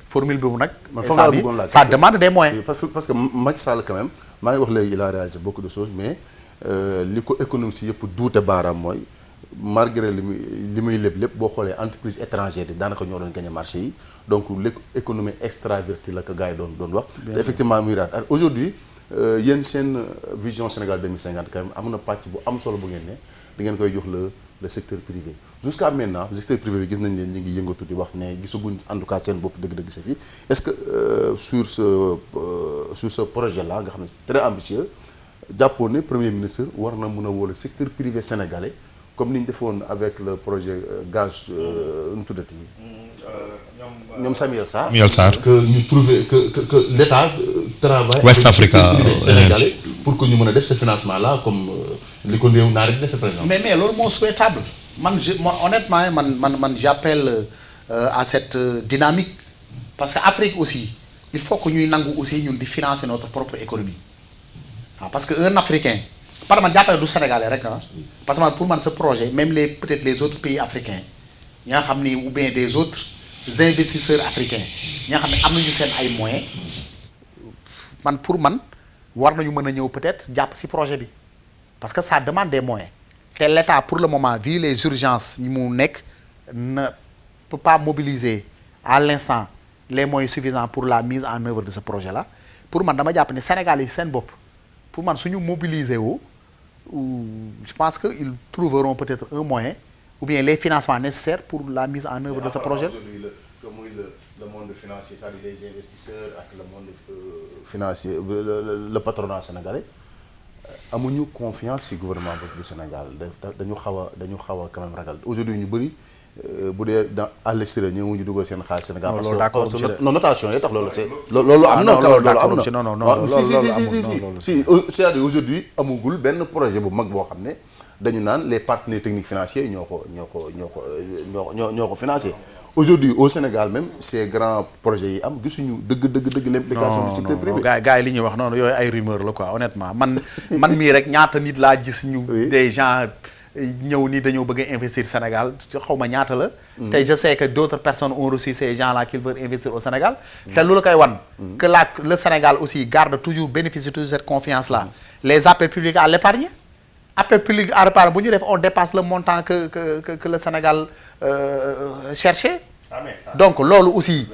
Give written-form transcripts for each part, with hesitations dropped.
formule bi mu nag. Ça demande des moyens. parce que Macky Sall quand même maa ngi wax léegi il a réalisé beaucoup de choses mais li ko économie si yëpp duute baaraam mooy malgré li muy lépp boo xoolee entreprise étrangère yi daanaka ñoo doon gagné marché yi donc l'économie extravertie la ko gars yi doon wax. te effectivement muy raat aujourd'hui yéen seen vision Sénégal 2050 quand même am na pàcc bu am solo bu ngeen ne di ngeen koy jox le secteur privé jusqu'à maintenant le secteur privé bi gis nañ leen ñu ngi yëngatu di wax ne gisaguñ en tout cas seen bopp dëgg-dëgg sa fi est-ce que sur ce projet là nga xam ne c'est très ambitieux jàppoo ne premier ministre war na mën a woo le secteur privé sénégalais comme ni ñu defoon avec le projet gaz nu tuddati ñoom Samuel Sarr que ñu trouver que l'État travaille West Africa sénégalais pour que ñu mën a def ce financement là comme li ko néew naa rek defee par exemple. mais loolu moo souhaitable man honnêtement man j'appelle à cette dynamique parce que Afrique aussi il faut que ñuy nangu aussi ñun di financer notre propre économie waaw parce que un Africain par man jàppale du Sénégalais rek ah parce que man pour man ce projet même peut-être les autres pays africains ñi nga xam ni ou bien des autres investisseurs africains ñi nga xam ne am nañu seen ay moyens pour man war nañu mën a ñëw peut-être jàpp ci projet bi parce que ça demande des moyens te l'État pour le moment vu les urgences yi mu nekk ne peut pas mobiliser à l'instant les moyens suffisants pour la mise en œuvre de ce projet là pour man dama jàpp ni Sénégal yi seen bopp pour man suñu mobiliser wu je pense que ils trouveront peut-être un moyen ou bien les financements nécessaires pour la mise en œuvre de ce projet. Le monde financier, c'est-à-dire les investisseurs ak le monde financier le patronat sénégalais amuñu confiance ci gouvernement du Sénégal dañu xaw a quand même ragal aujourd'hui ñu bëri bu dee à l'extérieur ñëwuñu dugal seen xaalis Sénégal. non loolu d'accord non notation yi tax loolu c'est loolu am na. si c'est-à-dire aujourd'hui amugul benn projet bu mag boo xam ne dañu naan les partenaires techniques financiers ñoo ko financé. Aujourd'hui au Sénégal même ces grands projets yi am gisuñu dëgg l'implication du secteur privé. gars yi li ñuy wax noonu yooyu ay rumeur la quoi honnêtement man mii rek ñaata nit laa gis ñu des gens ñëw ni dañoo bëgg a investir Sénégal xaw ma ñaata la tey je sais que d'autres personnes ont reçu ces gens là qui veulent investir au Sénégal te lu la koy wan que le Sénégal aussi garde toujours bénéficie toujours cette confiance là les appels publics à l'épargne appel public à l'épargne bu ñu def on dépasse le montant que le Sénégal cherchait. Donc loolu aussi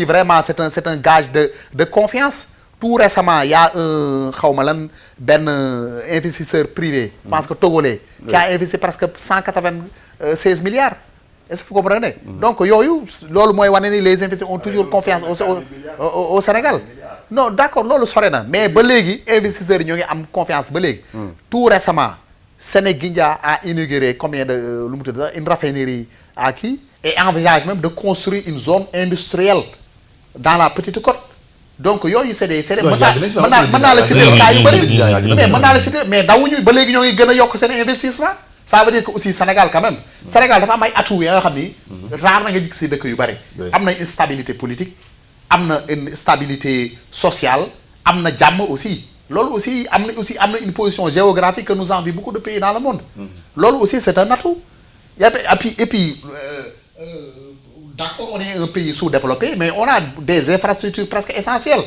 vraiment c'est un gage de confiance. Tout récemment il y a benn investisseur privé, je pense que togolais, qui a investi presque 196 milliards. Est-ce que vous comprenez? Donc yooyu loolu mooy wane ni les investisseurs ont toujours confiance au Sénégal. Non d'accord loolu sore na mais ba léegi investisseurs yi ñoo ngi am confiance ba léegi. Tout récemment Sénégindia a inauguré une raffinerie à qui et envisage même de construire une zone industrielle dans la Petite Côte. Donc yooyu c'est des mën naa la citer cas yu bëri mais mën naa la citer mais dawuñu ba léegi ñoo ngi gën a yokk seen investissement. Ça veut dire que aussi Sénégal quand même Sénégal dafa am ay atouts yoo xam ni rare na nga gis ci dëkk yu bëri. Am na une stabilité politique am na une stabilité sociale am na jàmm aussi. Loolu aussi am na une position géographique que nous envie beaucoup de pays dans le monde. Loolu aussi c'est un atout. Et puis d'accord on est un pays sous-développé mais on a des infrastructures presque essentielles.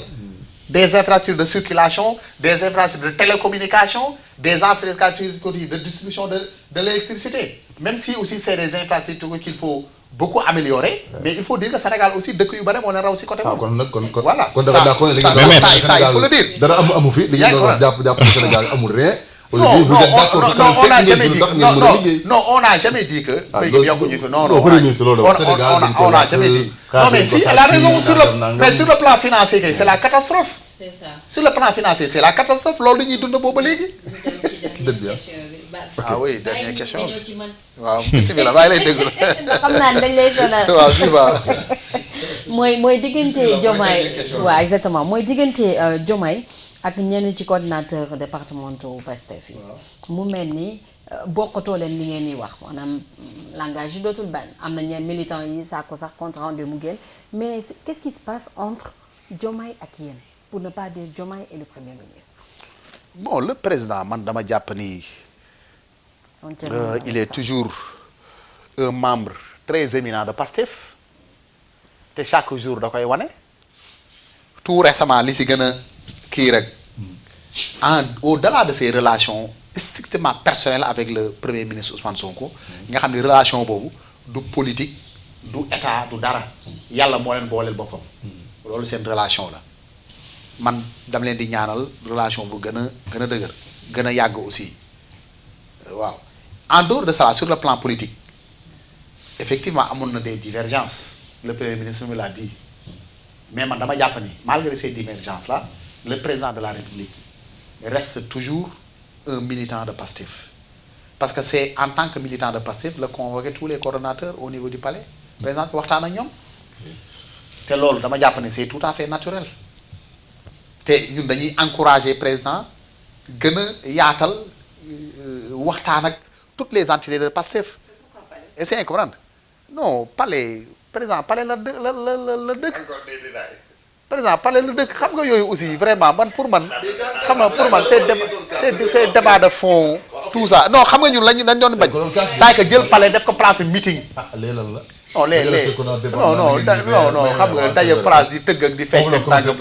Des infrastructures de circulation, des infrastructures de télécommunication, des infrastructures de distribution de l'électricité. Même si aussi c'est des infrastructures qu'il faut beaucoup améliorer, mais il faut dire que Sénégal aussi dëkk yu bari moo leen raw ci côté boobu. Voilà ça il faut le dire. Dara amu fi li ñu doon jàpp Sénégal amul rien. Non, on n'a jamais dit non, on n'a jamais dit que pays bi yokkuñu fi non on n'a jamais dit. Non mais si elle a raison sur le plan financier c'est la catastrophe. C'est ça. Sur le plan financier c'est la catastrophe loolu la ñuy dund boobu léegi. Ah oui dernière question. waaw bismillah maa ngi lay déglu. xam naa ne dañ lay sonal. waaw viva. mooy diggante Diomaye waaw exactement mooy diggante Diomaye ak ñenn ci coordinateur départementaux Pastef yi mu mel ni bokkatoo leen li ngeen di wax maanaam langage yi dootul benn am na ñenn militants yi saako sax compte rendu mu génn mais qu'est-ce qui se passe entre Diomaye ak yéen pour ne pas dire Diomaye et le Premier ministre. Bon le président man dama jàpp ni il est toujours un membre très éminent de Pastef te chaque jour da koy wane. tout récemment li si gën a kii rek au-delà de ses relations strictement personnelles avec le premier ministre Ousmane Sonko nga xam ne relation boobu du politique du état du dara yàlla moo leen booleel boppam loolu seen relation la man dama leen di ñaanal relation bu gën a dëgër gën a yàgg aussi waaw. en dehors de ça sur le plan politique effectivement amoon na des divergences le premier ministre me l'a dit mais man dama jàpp ni malgré ces divergences là le président de la République reste toujours un militant de Pastef parce que c'est en tant que militant de Pastef le convoquer tous les coordonnateurs au niveau du palais président waxtaan ak ñoom te loolu dama jàpp ne c'est tout à fait naturel te ñun dañuy encourager président gën a yaatal waxtaan ak toutes les entités de Pastef. Essayez de comprendre. Non, palais président palais la dëkk. Président palais la dëkk xam nga yooyu aussi vraiment man pour man xam nga pour man c'est débat de fond tout ça non xam nga ñun lañu dañ doon bañ. saa que jël palais def ko place meeting. lan la. non non xam nga daje place di tëgg ak di fecc ak tàgg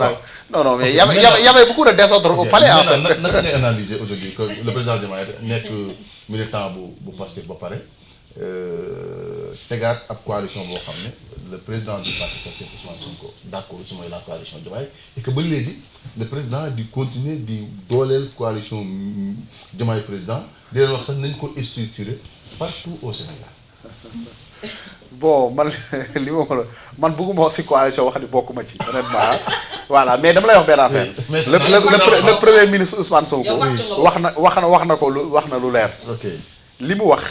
non mais y avait beaucoup de désordre au palais en fait. naka ngay analyser aujourd'hui que le président Diomaye nekk militant bu Pastef ba pare tegaat ab coalition boo xam ne le président du parti Pastef Ousmane Sonko d'accord ci mooy la coalition Diomaye et que ba léegi le président di continuer di dooleel coalition Diomaye président di leen wax sax nañ ko structurer partout au Sénégal. bon man li man bëgguma wax ci coalition wax ni bokkuma ci honnêtement voilà mais dama lay wax benn affaire le premier ministre Ousmane Sonko wax na lu leer. ok li mu wax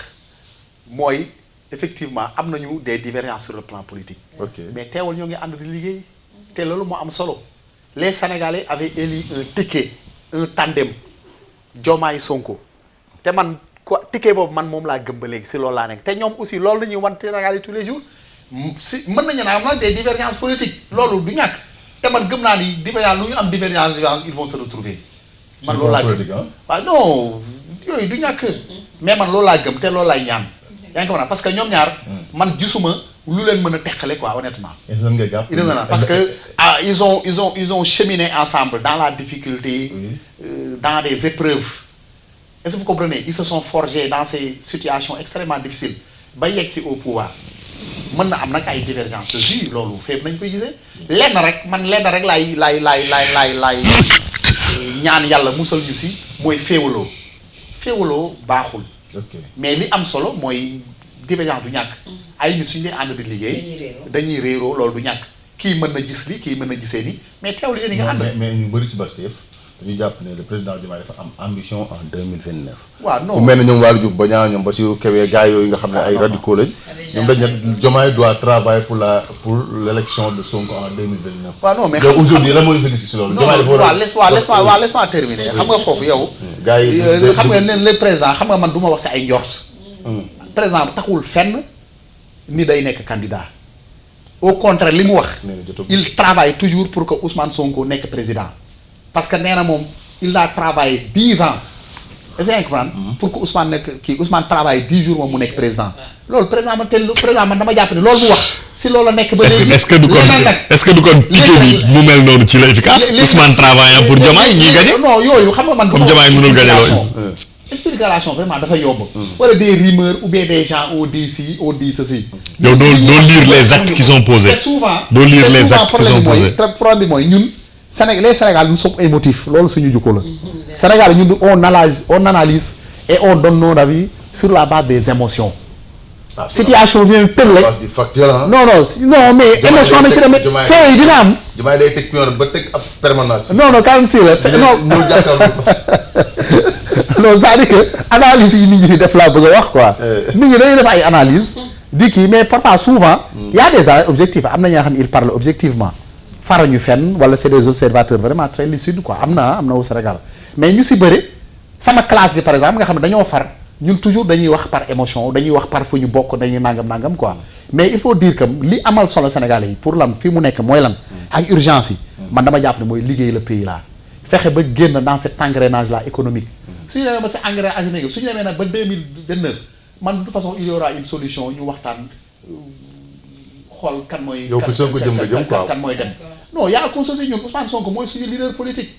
mooy effectivement am nañu des divergences sur le plan politique. ok mais teewul ñoo ngi ànd di liggéey. te loolu moo am solo. les Sénégalais avaient élu un ticket un tandem Diomaye Sonko te man ticket boobu man moom laa gëm ba léegi si loolu laa nekk te ñoom aussi loolu la ñuy wan Sénégal yi tous les jours si mën nañu naa am na des divergences politiques loolu du ñàkk te man gëm naa ni divergence lu ñu am divergence ils vont se retrouver man loolu laa gëm waaw non yooyu du ñàkk mais man loolu laa gëm te loolu laay ñaan yaa ngi ko mën parce que ñoom ñaar man gisuma lu leen mën a teqale quoi honnêtement parce que ils ont cheminé ensemble dans la difficulté dans des épreuves. Est-ce que vous comprenez? Ils se sont forgés dans ces situations extrêmement difficiles ba yegg si au pouvoir mën na am nag ay divergences de vue loolu fépp nañ koy gisee lenn rek laay ñaan yàlla musal ñu si mooy féewaloo baaxul. mais li am solo mooy divergence du ñàkk. ay nit suñu dee ànd di liggéey dañuy réeroo loolu du ñàkk kii mën na gis li kii mën na gisee ni mais teewul yéen nga ànd. mais ñu bëri si Pastef dañu jàpp ne le président Diomaye dafa am ambition en 2029. waaw non bu mel ne ñoom Waly Diouf Bodiang ñoom Bassirou Kébé gars yooyu nga xam ne ay radicaux lañ. ñoom dañ ne Diomaye doit travailler pour l'élection de Sonko en 2029. waaw non mais donc aujourd'hui lan moo ñu gis si loolu. Diomaye laisse-moi terminer xam nga foofu yow. gars yi xam nga ne le président xam nga man du ma wax si ay njort. président taxul fenn ni day nekk candidat. au contraire li mu wax. il travaille toujours pour que Ousmane Sonko nekk président. parce que nee na moom il a travaillé 10 ans est-ce que comprendre pour que Ousmane nekk kii Ousmane travaille 10 jours moom mu nekk président loolu président man dama jàpp ne loolu mu wax si loolu la nekk ba léegi est-ce que du kon ticket bi mu mel noonu ci la efficace Ousmane travaillant pour Diomaye ñiy gagné non yooyu xam nga man comme Diomaye mënul gagné loolu explication vraiment dafa yomb wala des rumeurs ou bien des gens on dit ci on dit ceci yow doo lire les actes qui sont posés te souvent doo lire les actes qui sont posés problème bi mooy ñun les Sénégal nous sommes émotifs loolu suñu jukko la Sénégal ñun on analyse et on donne nos avis sur la base des émotions. situation vient tël rek non mais émotion na ci demee fee yi dina am. Diomaye day teg pion ba teg ab permanence. non quand même si la non c'est-à-dire que analyse yi nit ñi di def laa bëgg a wax quoi. nit ñi dañuy def ay analyse di kii mais parfois souvent. y a des objectifs am na ñoo xam ne ils parlent objectivement. farañu fenn wala c'est des observateurs vraiment très lucides quoi am na au Sénégal mais ñu si bëri sama classe bi par exemple nga xam ne dañoo far ñun toujours dañuy wax par émotion dañuy wax par fu ñu bokk dañuy nangam quoi mais il faut dire que li amal solo Sénégalais yi pour lan fi mu nekk mooy lan ak urgence yi man dama jàpp ne mooy liggéey le pays là fexe ba génn dans cet engrenage là économique suñu demee ba cet engrenage économique suñu demee nag ba 2029 man de toute façon il y aura une solution ñu waxtaan xool kan mooy. yow fi Sonko jëm nga jëm quoi kan mooy dem. non yaa ko sosé ñun Ousmane Sonko mooy suñu leader politique.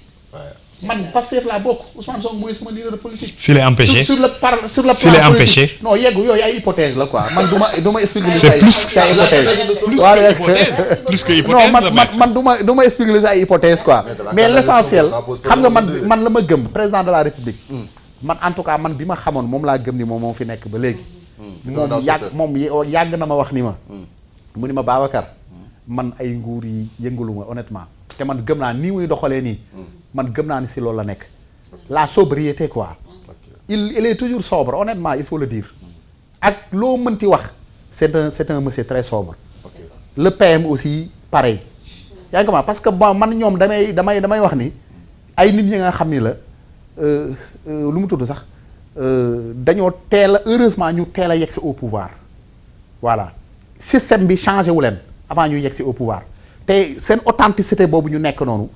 man Pastef laa bokk Ousmane Sonko mooy sama leader politique. s'il est empêché sur le plan s'il est empêché. non yegg yooyu ay hypothèse la quoi man du ma expliquer. c'est plus ay hypothèse. plus que hypothèse non man du ma expliquer ay hypothèse quoi. mais l'essentiel xam nga man la ma gëm président de la république. man en tout cas man bi ma xamoon moom laa gëm ni moom moo fi nekk ba léegi. moom yàgg na ma wax ni ma. mu ni ma Babacar. man ay nguur yi yëngalu ma honnêtement. te man gëm naa nii muy doxalee nii. man gëm naa ni si loolu la nekk. la sobriété quoi. il est toujours sobre honnêtement il faut le dire. ak loo mënti wax c'est un monsieur très sobre. le PM aussi pareil. yaa ngi parce que bon man ñoom damay wax ni ay nit ñi nga xam ni la lu mu tudd sax dañoo teel a heureusement ñu teel a yegsi au pouvoir. voilà système bi changé wu leen avant ñu yegsi au pouvoir te seen authenticité boobu ñu nekk noonu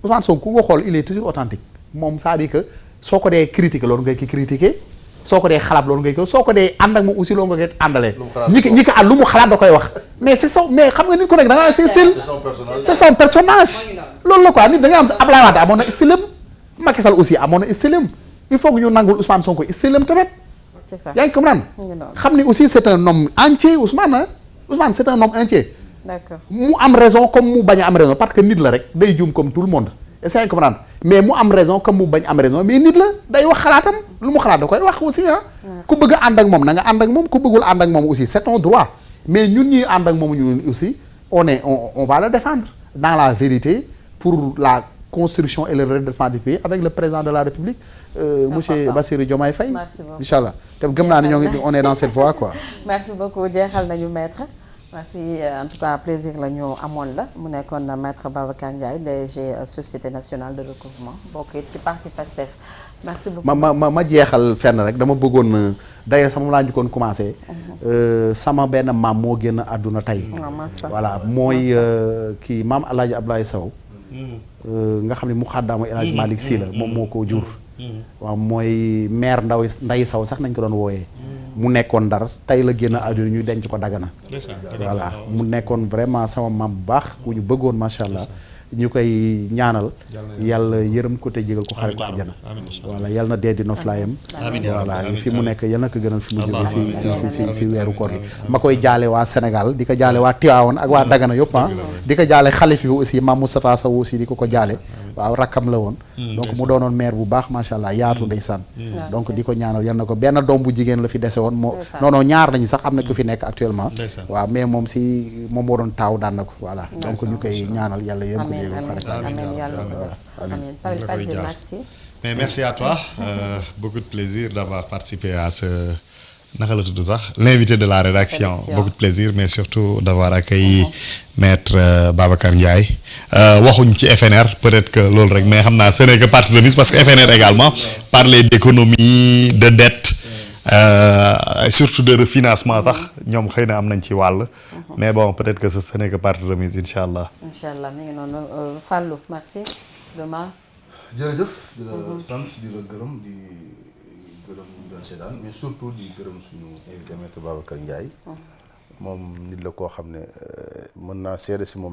Ousmane Sonko ku ko xool il est toujours authentique moom c'est-à-dire que soo ko dee critiquer loolu ngay ki critiquer soo ko dee xalaat loolu ngay ko soo ko dee ànd ak moom aussi loolu nga koy àndalee. ñi ko lu mu xalaat da koy wax. mais c'est son mais xam nga nit ku nekk da nga c'est style. c'est son personnage. loolu la quoi nit da nga am Abdoulaye Wade amoon na style am Macky Sall aussi amoon na style am il faut que ñu nangul Ousmane Sonko style am tamit. c'est ça yaa ngi comprendre. xam ni aussi c'est un homme entier Ousmane Ousmane c'est un homme entier. d'accord mu am raison comme mu bañ a am raison parce que nit la rek day juum comme tout le monde. est-ce que comprendre mais mu am raison comme mu bañ am raison mais nit la day wax xalaatam lu mu xalaat da koy wax aussi ku bëgg a ànd ak moom na nga ànd ak moom ku bëggul ànd ak moom aussi c'est ton droit mais ñun ñuy ànd ak moom ñun aussi on va le défendre dans la vérité pour la construction et le redressement du pays avec le président de la République monsieur Bassirou Diomaye Faye. Inch'Allah te gëm naa ne ñoo ngi on est dans cette voie quoi. merci beaucoup jeexal nañu maître. merci en tout cas plaisir la ñu amoon la mu nekkoon maître Babacar Ndiaye DG société nationale de recouvrement bokk it ci parti Pastef merci beaucoup. ma jeexal fenn rek dama bëggoon d'ailleurs sama laa njëkkoon commencé. sama benn maam moo génn àdduna tey. voilà mooy kii maam El Hadj Abdoulaye Sow. nga xam ne mu xàddaamu El Hadj Malick Sy la moom moo ko jur. waaw mooy maire Nday Sow sax nañ ko doon wooyee. mu nekkoon Ndar tey la génn àdduna ñu denc ko Dagana. voilà mu nekkoon vraiment sama maam bu baax ku ñu bëggoon macha allah. ñu koy ñaanal yàlla yërëm ko te jégal ko xare ko àjjana. voilà yàlla na dee di noflaayam. voilà fi mu nekk yàlla na ko gënal fi mu jóge si weeru koor gi. ma koy jaale waa Sénégal di ko jaale waa Tivaouane ak waa Dagana yëpp di ko jaale xalif bi aussi Mame Moustapha Sow aussi di ko jaale. waaw rakkam la woon. donc mu doonoon maire bu baax macha allah yaatu ndeysaan. donc di ko ñaanal yal na ko benn doom bu jigéen la fi dese woon moo. non ñaar nañu sax am na ku fi nekk actuellement. waaw mais moom moo doon taaw daan na ko voilà. donc ñu koy ñaanal yàlla yërëm ko mais merci à toi beaucoup de plaisir d'avoir participé à ce naka la tudd sax l'invité de la rédaction beaucoup de plaisir mais surtout d'avoir accueilli maître Babacar Ndiaye waxuñ ci FNR peut-être que loolu rek mais xam naa ce n'est que partie de mise parce que FNR également parler d'économie de dette surtout de refinancement tax ñoom xëy na am nañ ci wàll mais bon peut-être que ce n'est que partie de mise incha allah. incha allah mi ngi noonu Fallou merci demain. jërëjëf di la sant di la gërëm di gërëm ñu doon seetaan mais surtout di gërëm suñu invité maître Babacar Ndiaye moom nit la koo xam ne mën naa seede si moom